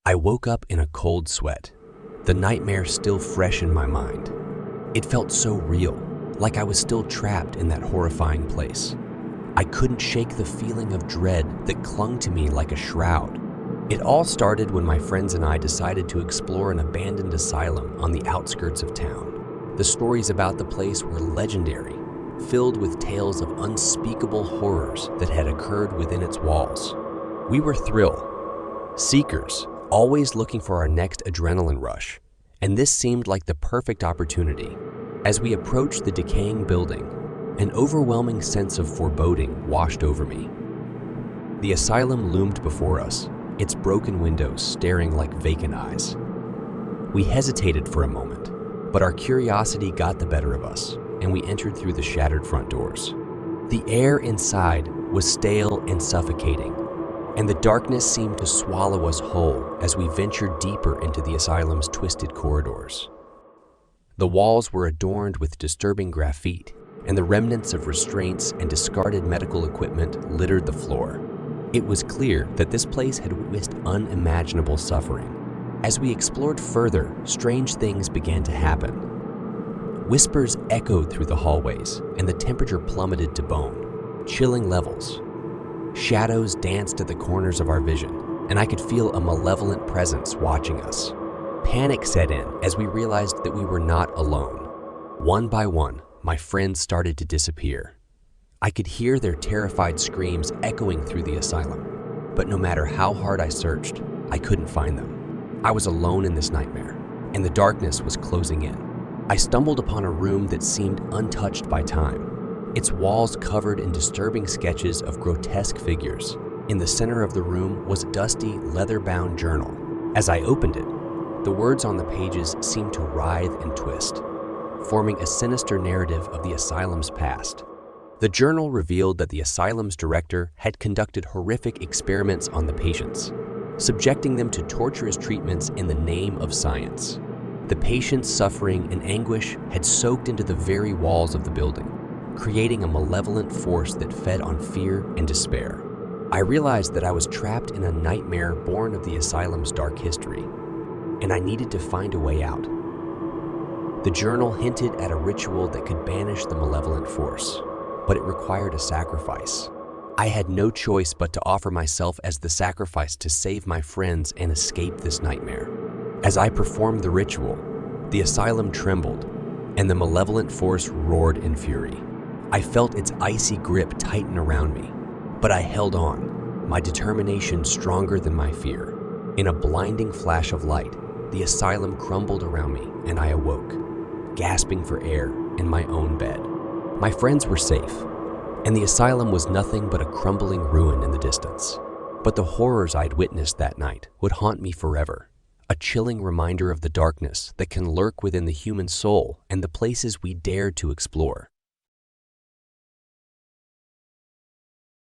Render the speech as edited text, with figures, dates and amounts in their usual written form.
I woke up in a cold sweat, the nightmare still fresh in my mind. It felt so real, like I was still trapped in that horrifying place. I couldn't shake the feeling of dread that clung to me like a shroud. It all started when my friends and I decided to explore an abandoned asylum on the outskirts of town. The stories about the place were legendary, filled with tales of unspeakable horrors that had occurred within its walls. We were thrill seekers, always looking for our next adrenaline rush, and this seemed like the perfect opportunity. As we approached the decaying building, an overwhelming sense of foreboding washed over me. The asylum loomed before us, its broken windows staring like vacant eyes. We hesitated for a moment, but our curiosity got the better of us, and we entered through the shattered front doors. The air inside was stale and suffocating, and the darkness seemed to swallow us whole as we ventured deeper into the asylum's twisted corridors. The walls were adorned with disturbing graffiti, and the remnants of restraints and discarded medical equipment littered the floor. It was clear that this place had witnessed unimaginable suffering. As we explored further, strange things began to happen. Whispers echoed through the hallways, and the temperature plummeted to bone, chilling levels. Shadows danced at the corners of our vision, and I could feel a malevolent presence watching us. Panic set in as we realized that we were not alone. One by one, my friends started to disappear. I could hear their terrified screams echoing through the asylum, but no matter how hard I searched, I couldn't find them. I was alone in this nightmare, and the darkness was closing in. I stumbled upon a room that seemed untouched by time, its walls covered in disturbing sketches of grotesque figures. In the center of the room was a dusty, leather-bound journal. As I opened it, the words on the pages seemed to writhe and twist, forming a sinister narrative of the asylum's past. The journal revealed that the asylum's director had conducted horrific experiments on the patients, subjecting them to torturous treatments in the name of science. The patients' suffering and anguish had soaked into the very walls of the building, creating a malevolent force that fed on fear and despair. I realized that I was trapped in a nightmare born of the asylum's dark history, and I needed to find a way out. The journal hinted at a ritual that could banish the malevolent force, but it required a sacrifice. I had no choice but to offer myself as the sacrifice to save my friends and escape this nightmare. As I performed the ritual, the asylum trembled, and the malevolent force roared in fury. I felt its icy grip tighten around me, but I held on, my determination stronger than my fear. In a blinding flash of light, the asylum crumbled around me, and I awoke, gasping for air in my own bed. My friends were safe, and the asylum was nothing but a crumbling ruin in the distance. But the horrors I'd witnessed that night would haunt me forever, a chilling reminder of the darkness that can lurk within the human soul and the places we dared to explore.